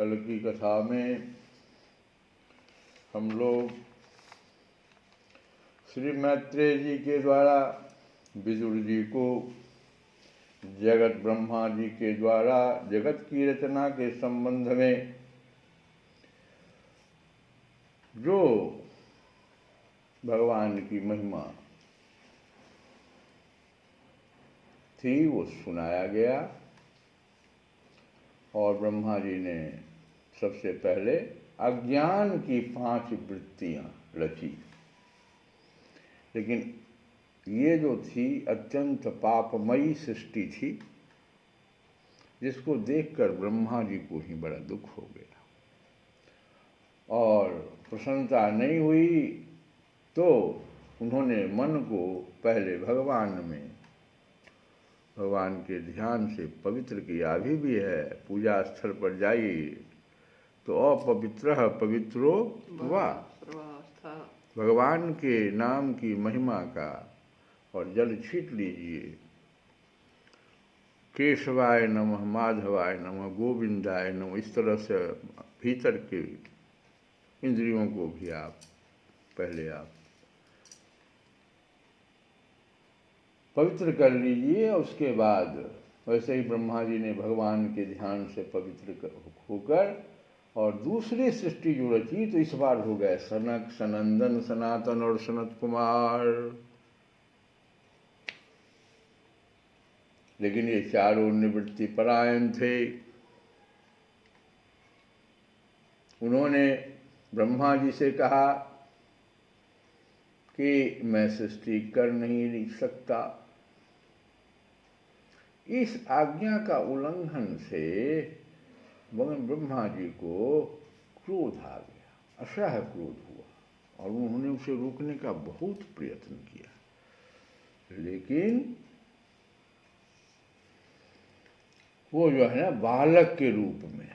कल की कथा में हम लोग श्री मैत्रेय जी के द्वारा विदुर जी को जगत ब्रह्मा जी के द्वारा जगत की रचना के संबंध में जो भगवान की महिमा थी वो सुनाया गया। और ब्रह्मा जी ने सबसे पहले अज्ञान की 5 वृत्तियां रची, लेकिन ये जो थी अत्यंत पापमयी सृष्टि थी, जिसको देखकर ब्रह्मा जी को ही बड़ा दुख हो गया और प्रसन्नता नहीं हुई। तो उन्होंने मन को पहले भगवान के ध्यान से पवित्र किया। अभी भी है, पूजा स्थल पर जाइए तो अपवित्र पवित्रो वा, भगवान के नाम की महिमा का और जल छीट लीजिए। केशवाय नमः, माधवाय नमः, गोविंदाय नमः, इस तरह से भीतर के इंद्रियों को भी आप पवित्र कर लीजिए। उसके बाद वैसे ही ब्रह्मा जी ने भगवान के ध्यान से पवित्र होकर और दूसरी सृष्टि जो रची, तो इस बार हो गए सनक, सनंदन, सनातन और सनत कुमार। लेकिन ये चारों निवृत्ति परायण थे। उन्होंने ब्रह्मा जी से कहा कि मैं सृष्टि कर नहीं सकता। इस आज्ञा का उल्लंघन से ब्रह्मा जी को क्रोध आ गया, असह्य क्रोध हुआ और उन्होंने उसे रोकने का बहुत प्रयत्न किया, लेकिन वो जो है ना बालक के रूप में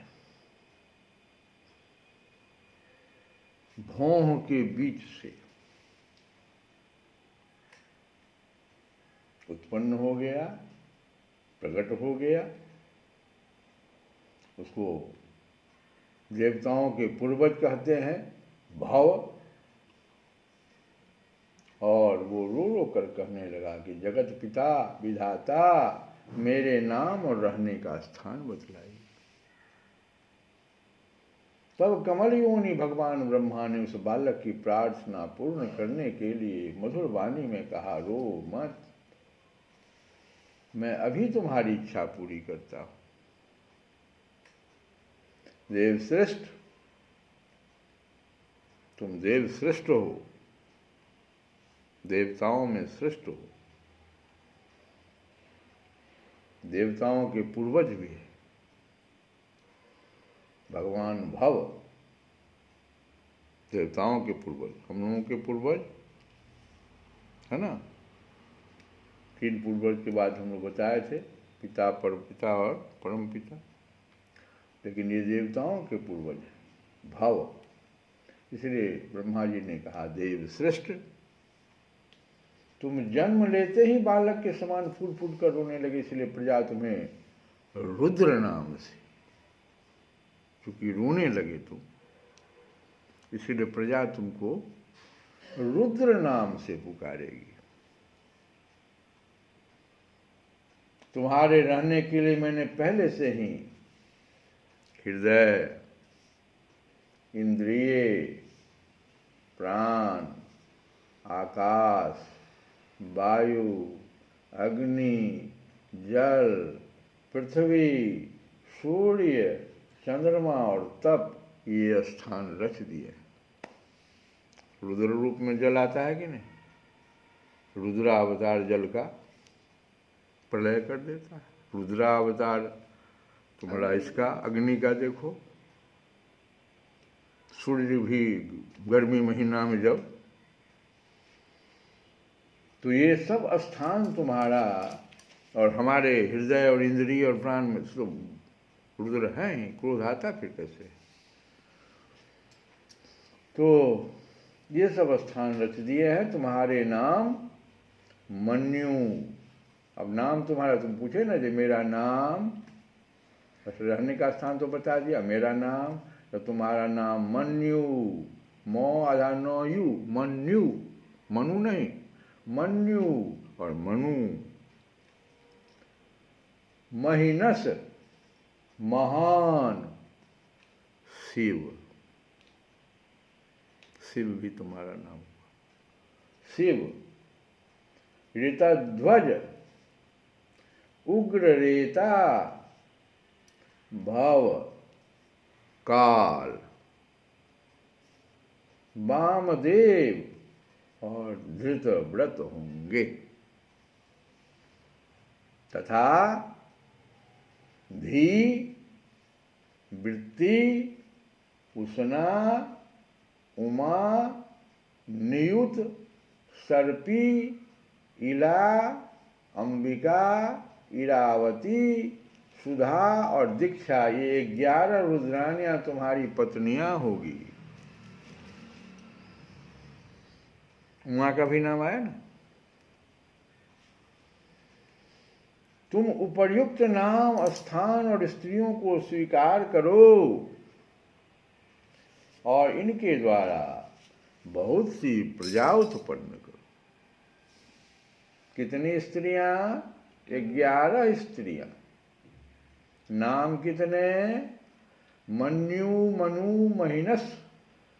भौं के बीच से उत्पन्न हो गया, प्रकट हो गया। उसको देवताओं के पूर्वज कहते हैं, भव। और वो रो रो कर कहने लगा कि जगत पिता विधाता, मेरे नाम और रहने का स्थान बतलाइए। तब कमल योनि भगवान ब्रह्मा ने उस बालक की प्रार्थना पूर्ण करने के लिए मधुर वाणी में कहा, रो मत, मैं अभी तुम्हारी इच्छा पूरी करता हूं। देवश्रेष्ठ, तुम देवश्रेष्ठ हो, देवताओं में श्रेष्ठ हो, देवताओं के पूर्वज भी है। भगवान भव, देवताओं के पूर्वज, हम लोगों के पूर्वज है ना। 3 पूर्वज के बाद हम लोग बताए थे, पिता, परमपिता और परम पिता। लेकिन ये देवताओं के पूर्वज हैं, भव। इसलिए ब्रह्मा जी ने कहा, देव श्रेष्ठ, तुम जन्म लेते ही बालक के समान फूट फूट कर रोने लगे, इसलिए प्रजा तुम्हें रुद्र नाम से, क्योंकि रोने लगे तुम, इसीलिए प्रजा तुमको रुद्र नाम से पुकारेगी। तुम्हारे रहने के लिए मैंने पहले से ही हृदय, इंद्रिय, प्राण, आकाश, वायु, अग्नि, जल, पृथ्वी, सूर्य, चंद्रमा और तप, ये स्थान रच दिए। रुद्र रूप में जल आता है कि नहीं? रुद्रावतार जल का प्रलय कर देता है। रुद्रावतार तुम्हारा इसका अग्नि का देखो, सूर्य भी गर्मी महीना में जब, तो ये सब स्थान तुम्हारा और हमारे हृदय और इंद्रिय और प्राण में तो रुद्र है ही। क्रोध आता फिर कैसे? तो ये सब स्थान रच दिए हैं। तुम्हारे नाम मन्यु, अब नाम तुम्हारा, तुम पूछे ना जी मेरा नाम, बस रहने का स्थान तो बता दिया, मेरा नाम, तो तुम्हारा नाम मन्यु, मौ या नो यू, मन्यु, मनु नहीं, मन्यु और मनु। महिनस, महान, शिव, शिव भी तुम्हारा नाम, शिव। ऋतध्वज, उग्र रेता, भव, काल, वामदेव और धृतव्रत होंगे। तथा धी, वृत्ति, उष्णा, उमा, नियुत, सर्पी, इला, अंबिका, इरावती, सुधा और दीक्षा, ये 11 रुद्रानियां तुम्हारी पत्नियां होगी। उमा का भी नाम आया ना। तुम उपर्युक्त नाम, स्थान और स्त्रियों को स्वीकार करो और इनके द्वारा बहुत सी प्रजा उत्पन्न करो। कितनी स्त्रियां? 11 स्त्रियां। नाम कितने? मन्यु, मनु, महिनस,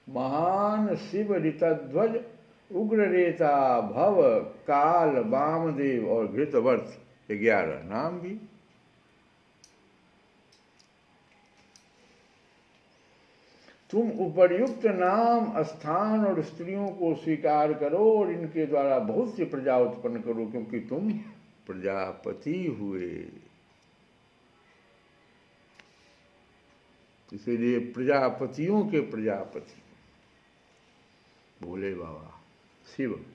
महान, शिव, ऋतध्वज, उग्ररेता, भव, काल, वामदेव और घृतवर्त, 11 नाम भी। तुम उपर्युक्त नाम, स्थान और स्त्रियों को स्वीकार करो और इनके द्वारा बहुत सी प्रजा उत्पन्न करो, क्योंकि तुम प्रजापति हुए। इसीलिए प्रजापतियों के प्रजापति भोले बाबा शिव।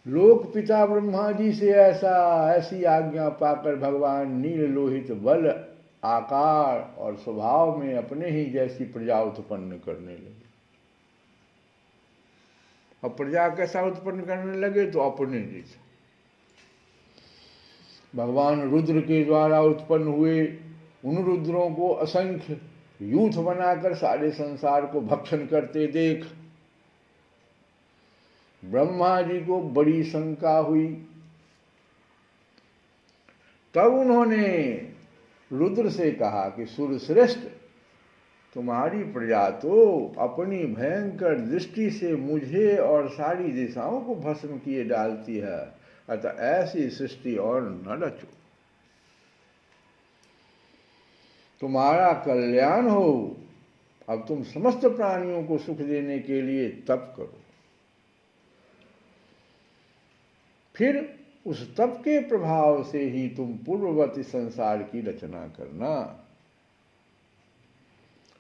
लोक पिता ब्रह्मा जी से ऐसी आज्ञा पाकर भगवान नील लोहित बल, आकार और स्वभाव में अपने ही जैसी प्रजा उत्पन्न करने लगे। अब प्रजा कैसा उत्पन्न करने लगे? तो अपने जैसा। भगवान रुद्र के द्वारा उत्पन्न हुए उन रुद्रों को असंख्य यूथ बनाकर सारे संसार को भक्षण करते देख ब्रह्मा जी को बड़ी शंका हुई। तब उन्होंने रुद्र से कहा कि सूर्यश्रेष्ठ, तुम्हारी प्रजा तो अपनी भयंकर दृष्टि से मुझे और सारी दिशाओं को भस्म किए डालती है, अतः ऐसी सृष्टि और न रचो। तुम्हारा कल्याण हो। अब तुम समस्त प्राणियों को सुख देने के लिए तप करो। फिर उस तप के प्रभाव से ही तुम पूर्ववर्ती संसार की रचना करना।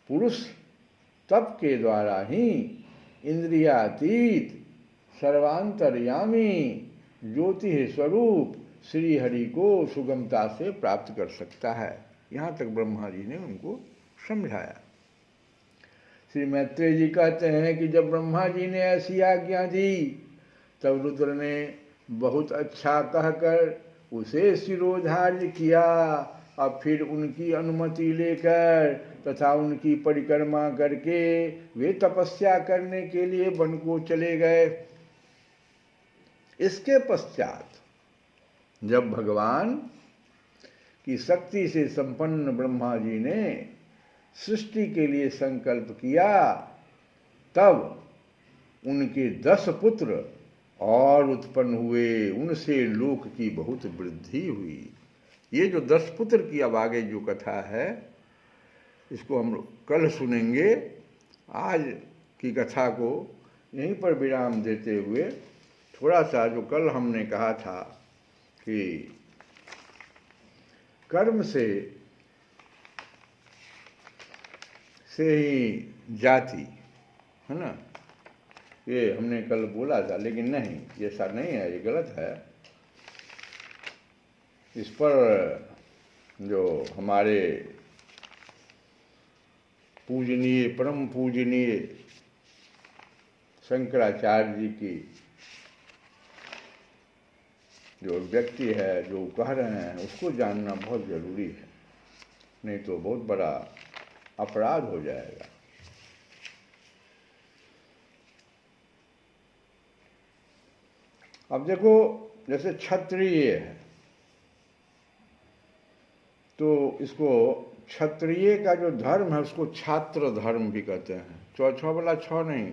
पुरुष तप के द्वारा ही इंद्रियातीत, सर्वांतर्यामी, ज्योति स्वरूप श्री हरि को सुगमता से प्राप्त कर सकता है। यहाँ तक ब्रह्मा जी ने उनको समझाया। श्री मैत्रेय जी कहते हैं कि जब ब्रह्मा जी ने ऐसी आज्ञा दी तब रुद्र ने बहुत अच्छा कहकर उसे शिरोधार्य किया। अब फिर उनकी अनुमति लेकर तथा उनकी परिक्रमा करके वे तपस्या करने के लिए वन को चले गए। इसके पश्चात जब भगवान की शक्ति से संपन्न ब्रह्मा जी ने सृष्टि के लिए संकल्प किया, तब उनके 10 पुत्र और उत्पन्न हुए। उनसे लोक की बहुत वृद्धि हुई। ये जो 10 पुत्र की अब आगे जो कथा है, इसको हम कल सुनेंगे। आज की कथा को यहीं पर विराम देते हुए थोड़ा सा जो कल हमने कहा था कि कर्म से ही जाति है ना, ये हमने कल बोला था, लेकिन नहीं, ये ऐसा नहीं है, ये गलत है। इस पर जो हमारे पूजनीय, परम पूजनीय शंकराचार्य जी की जो व्यक्ति है, जो कह रहे हैं, उसको जानना बहुत जरूरी है, नहीं तो बहुत बड़ा अपराध हो जाएगा। अब देखो, जैसे क्षत्रिय है तो इसको क्षत्रिय का जो धर्म है उसको छात्र धर्म भी कहते हैं। छ वाला छ नहीं,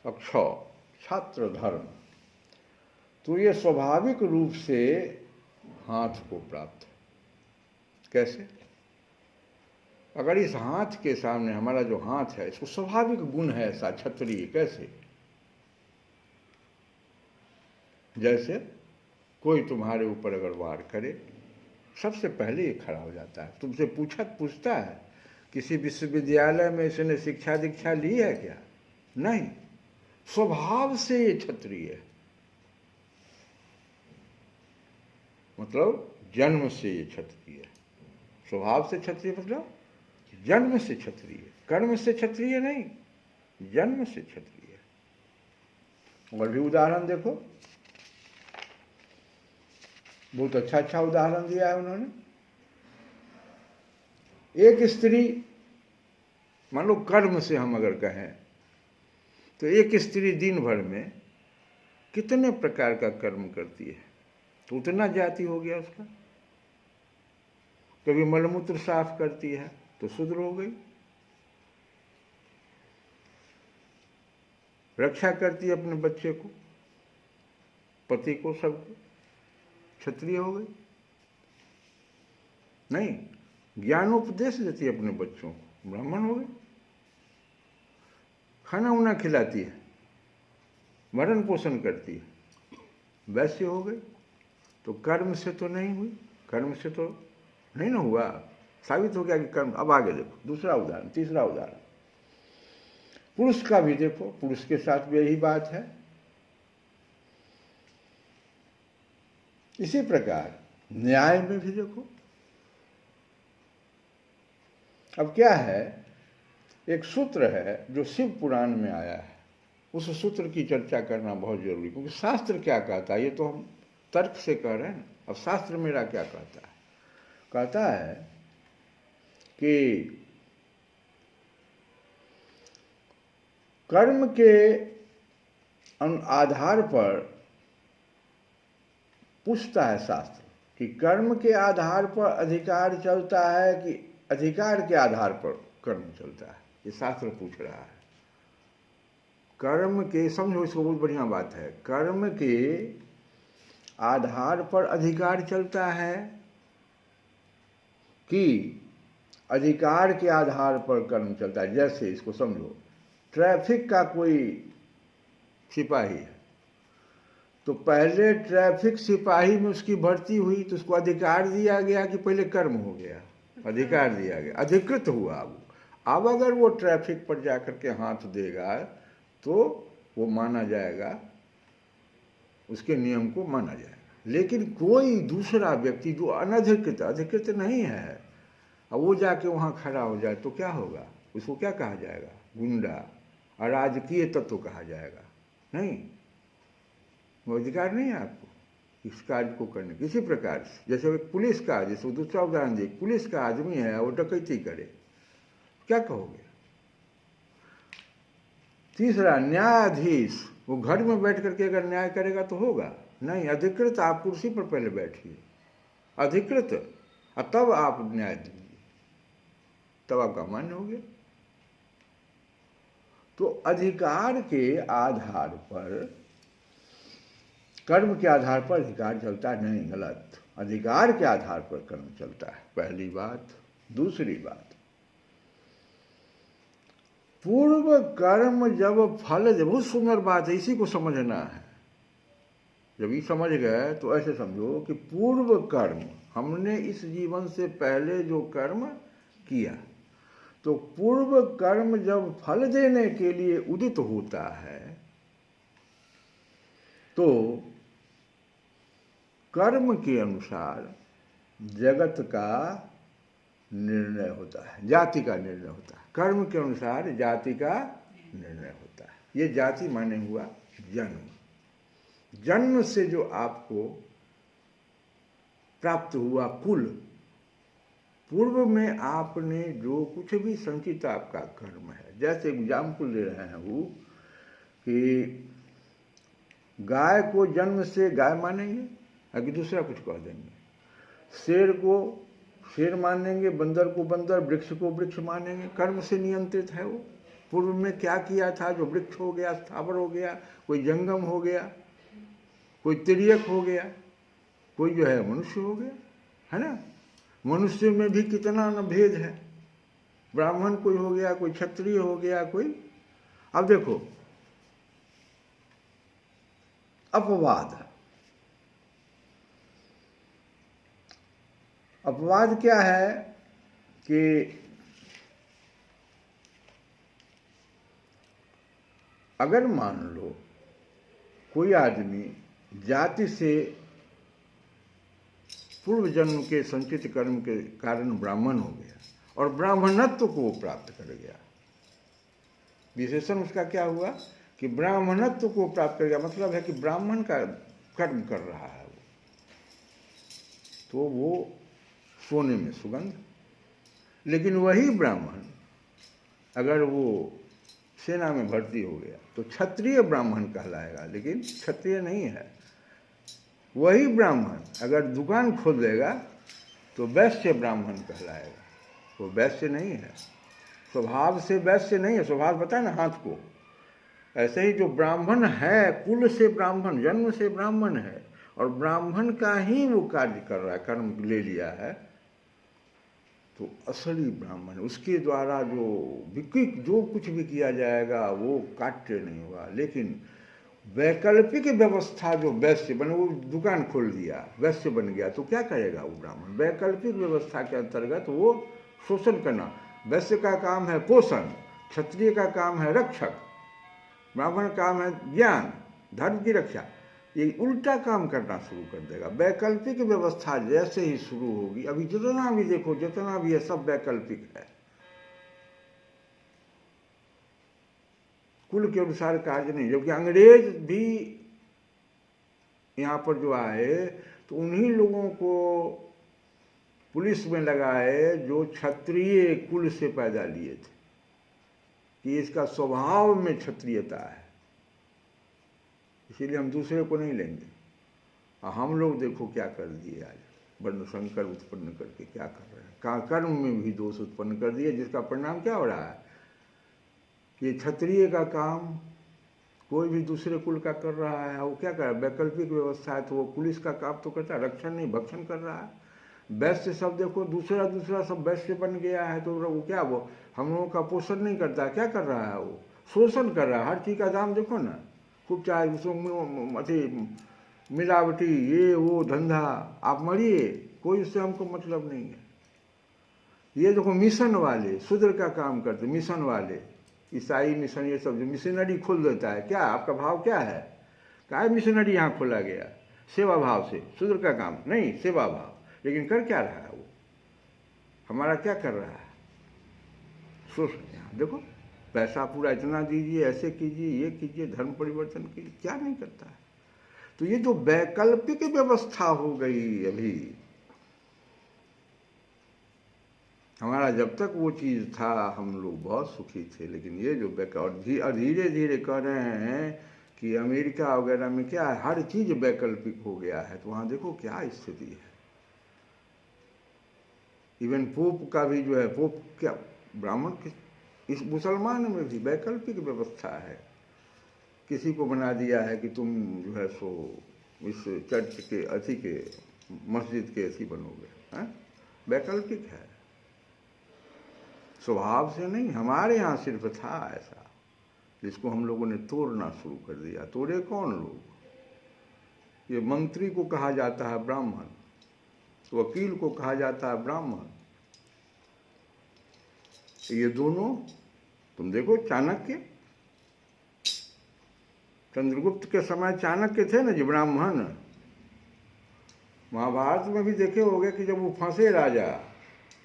अक्ष, छात्र धर्म। तो ये स्वाभाविक रूप से हाथ को प्राप्त है। कैसे? अगर इस हाथ के सामने हमारा जो हाथ है, इसको स्वाभाविक गुण है ऐसा क्षत्रिय। कैसे? जैसे कोई तुम्हारे ऊपर अगर वार करे, सबसे पहले ये खड़ा हो जाता है, तुमसे पूछता है किसी विश्वविद्यालय में इसने शिक्षा दीक्षा ली है क्या? नहीं, स्वभाव से ये क्षत्रिय है। मतलब जन्म से ये क्षत्रिय है। स्वभाव से क्षत्रिय मतलब जन्म से क्षत्रिय, कर्म से क्षत्रिय नहीं, जन्म से क्षत्रिय। और भी उदाहरण देखो, बहुत अच्छा उदाहरण दिया है उन्होंने। एक स्त्री, मान लो कर्म से हम अगर कहें तो एक स्त्री दिन भर में कितने प्रकार का कर्म करती है, तो उतना जाति हो गया उसका। कभी मलमूत्र साफ करती है तो शूद्र हो गई, रक्षा करती है अपने बच्चे को, पति को, सबको, क्षत्रिय हो गई। नहीं, ज्ञानोपदेश देती है अपने बच्चों को, ब्राह्मण हो गई। खाना उना खिलाती है, भरण पोषण करती है, वैश्य हो गई। तो कर्म से तो नहीं हुई, कर्म से तो नहीं ना हुआ, साबित हो गया कि कर्म। अब आगे देखो, दूसरा उदाहरण, तीसरा उदाहरण, पुरुष का भी देखो, पुरुष के साथ भी यही बात है। इसी प्रकार न्याय में भी देखो। अब क्या है, एक सूत्र है जो शिव पुराण में आया है, उस सूत्र की चर्चा करना बहुत जरूरी, क्योंकि शास्त्र क्या कहता है ये तो हम तर्क से कह रहे हैं। अब शास्त्र मेरा क्या कहता है? कहता है कि कर्म के आधार पर पूछता है शास्त्र कि कर्म के आधार पर अधिकार चलता है कि अधिकार के आधार पर कर्म चलता है। ये शास्त्र पूछ रहा है। कर्म के, समझो इसको, बहुत बढ़िया बात है, कर्म के आधार पर अधिकार चलता है कि अधिकार के आधार पर कर्म चलता है। जैसे इसको समझो, ट्रैफिक का कोई सिपाही है, तो पहले ट्रैफिक सिपाही में उसकी भर्ती हुई तो उसको अधिकार दिया गया कि पहले कर्म हो गया, अधिकार दिया गया, अधिकृत हुआ वो। अब अगर वो ट्रैफिक पर जाकर के हाथ देगा तो वो माना जाएगा, उसके नियम को माना जाएगा। लेकिन कोई दूसरा व्यक्ति जो अनधिकृत, अधिकृत नहीं है, अब वो जाके वहाँ खड़ा हो जाए तो क्या होगा? उसको क्या कहा जाएगा? गुंडा, अराजकीय तत्व कहा जाएगा। नहीं, वो अधिकार नहीं है आपको इस कार्य को करने। किसी प्रकार से, जैसे एक पुलिस का, जैसे दूसरा उदाहरण दिए, पुलिस का आदमी है, वो डकैती करे, क्या कहोगे? तीसरा, न्यायाधीश, वो घर में बैठ करके अगर न्याय करेगा तो होगा? नहीं, अधिकृत, आप कुर्सी पर पहले बैठिए, अधिकृत, और तब आप न्याय दीजिए, तब आपका मान्य हो गया। तो अधिकार के आधार पर, कर्म के आधार पर अधिकार चलता है? नहीं, गलत। अधिकार के आधार पर कर्म चलता है, पहली बात। दूसरी बात, पूर्व कर्म जब फल दे, बहुत सुंदर बात है, इसी को समझना है। जब ये समझ गए तो ऐसे समझो कि पूर्व कर्म, हमने इस जीवन से पहले जो कर्म किया, तो पूर्व कर्म जब फल देने के लिए उदित होता है तो कर्म के अनुसार जगत का निर्णय होता है, जाति का निर्णय होता है। कर्म के अनुसार जाति का निर्णय होता है। ये जाति माने हुआ जन्म। जन्म से जो आपको प्राप्त हुआ कुल, पूर्व में आपने जो कुछ भी संचित आपका कर्म है, जैसे एग्जाम्पल ले रहे हैं वो कि गाय को जन्म से गाय मानेंगे आगे दूसरा कुछ कह देंगे, शेर को शेर मानेंगे, बंदर को बंदर, वृक्ष को वृक्ष मानेंगे। कर्म से नियंत्रित है वो। पूर्व में क्या किया था जो वृक्ष हो गया, स्थावर हो गया, कोई जंगम हो गया, कोई तिर्यक हो गया, कोई जो है मनुष्य हो गया, है ना। मनुष्य में भी कितना न भेद है, ब्राह्मण कोई हो गया, कोई क्षत्रिय हो गया, कोई। अब देखो अपवाद, अपवाद क्या है कि अगर मान लो कोई आदमी जाति से पूर्व जन्म के संचित कर्म के कारण ब्राह्मण हो गया और ब्राह्मणत्व को वो प्राप्त कर गया, विशेषण उसका क्या हुआ कि ब्राह्मणत्व को प्राप्त कर गया, मतलब है कि ब्राह्मण का कर्म कर रहा है वो, तो वो सोने में सुगंध। लेकिन वही ब्राह्मण अगर वो सेना में भर्ती हो गया तो क्षत्रिय ब्राह्मण कहलाएगा, लेकिन क्षत्रिय नहीं है। वही ब्राह्मण अगर दुकान खोल देगा तो वैश्य ब्राह्मण कहलाएगा, वो वैश्य नहीं है, स्वभाव से वैश्य नहीं है। स्वभाव पता है ना हाथ को। ऐसे ही जो ब्राह्मण है, कुल से ब्राह्मण, जन्म से ब्राह्मण है और ब्राह्मण का ही वो कार्य कर रहा है, कर्म ले लिया है, तो असली ब्राह्मण उसके द्वारा जो कुछ भी किया जाएगा वो काट्य नहीं होगा। लेकिन वैकल्पिक व्यवस्था जो वैश्य बने, वो दुकान खोल दिया, वैश्य बन गया, तो क्या करेगा वो ब्राह्मण? वैकल्पिक व्यवस्था के अंतर्गत वो शोषण करना। वैश्य का काम है पोषण, क्षत्रिय का काम है रक्षक, ब्राह्मण का काम है ज्ञान, धर्म की रक्षा। ये उल्टा काम करना शुरू कर देगा। वैकल्पिक व्यवस्था जैसे ही शुरू होगी, अभी जितना भी देखो, जितना भी है सब वैकल्पिक है, कुल के अनुसार कार्य नहीं। जबकि अंग्रेज भी यहाँ पर जो आए तो उन्हीं लोगों को पुलिस में लगाए जो क्षत्रिय कुल से पैदा लिए थे, कि इसका स्वभाव में क्षत्रियता है, इसीलिए हम दूसरे को नहीं लेंगे। और हम लोग देखो क्या कर दिए आज, वर्ण संकर उत्पन्न करके क्या कर रहे हैं, कर्म में भी दोष उत्पन्न कर दिए, जिसका परिणाम क्या हो रहा है कि क्षत्रिय का काम कोई भी दूसरे कुल का कर रहा है, वो क्या कर रहा है, वैकल्पिक व्यवस्था है, तो वो पुलिस का काम तो करता है, रक्षण नहीं भक्षण कर रहा है। वैश्य सब देखो, दूसरा सब वैश्य बन गया है, तो वो क्या, वो हम लोगों का पोषण नहीं करता, क्या कर रहा है, वो शोषण कर रहा है। हर चीज़ का दाम देखो ना, खूब चाहे उसमें अथी मिलावटी ये वो धंधा, आप मरिए, कोई उससे हमको मतलब नहीं है। ये देखो मिशन वाले शूद्र का काम करते, मिशन वाले ईसाई मिशन, ये सब जो मिशनरी खोल देता है, क्या आपका भाव क्या है, क्या मिशनरी यहाँ खोला गया? सेवा भाव से, शूद्र का काम नहीं, सेवा भाव। लेकिन कर क्या रहा है वो, हमारा क्या कर रहा है, शोषण। यहाँ देखो पैसा पूरा इतना दीजिए, ऐसे कीजिए, ये कीजिए, धर्म परिवर्तन कीजिए, क्या नहीं करता है। तो ये जो वैकल्पिक व्यवस्था हो गई अभी, हमारा जब तक वो चीज़ था हम लोग बहुत सुखी थे। लेकिन ये जो और धीरे धीरे कह रहे हैं कि अमेरिका वगैरह में क्या है, हर चीज़ वैकल्पिक हो गया है, तो वहाँ देखो क्या स्थिति है। इवन पोप का भी जो है, पोप क्या ब्राह्मण, इस मुसलमान में भी वैकल्पिक व्यवस्था है। किसी को बना दिया है कि तुम जो है सो इस चर्च के अथी के मस्जिद के अथी बनोगे, हैं, वैकल्पिक है, स्वभाव से नहीं। हमारे यहाँ सिर्फ था ऐसा, जिसको हम लोगों ने तोड़ना शुरू कर दिया। तोड़े कौन लोग? ये मंत्री को कहा जाता है ब्राह्मण, वकील को कहा जाता है ब्राह्मण। ये दोनों तुम देखो, चाणक्य, चंद्रगुप्त के समय चाणक्य थे ना जी ब्राह्मण। महाभारत में भी देखे होंगे कि जब वो फंसे राजा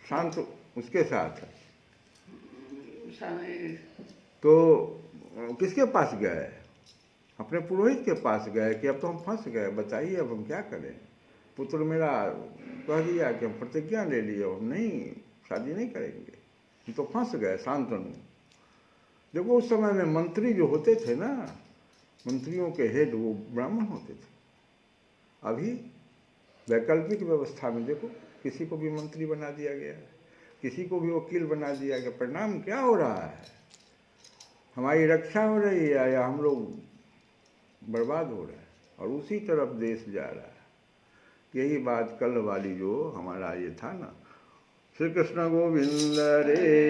शांत उसके साथ, तो किसके पास गए? अपने पुरोहित के पास गए कि अब तो हम फंस गए, बताइए अब हम क्या करें। पुत्र मेरा कह दिया कि हम प्रतिज्ञा ले लिए, हम नहीं शादी नहीं करेंगे, हम तो फंस गए, शांतनु। देखो उस समय में मंत्री जो होते थे ना, मंत्रियों के हेड वो ब्राह्मण होते थे। अभी वैकल्पिक व्यवस्था में देखो, किसी को भी मंत्री बना दिया गया, किसी को भी वकील बना दिया गया। परिणाम क्या हो रहा है? हमारी रक्षा हो रही है या हम लोग बर्बाद हो रहे हैं, और उसी तरफ देश जा रहा है। यही बात कल वाली जो हमारा ये था ना, श्री कृष्ण गोविंद रे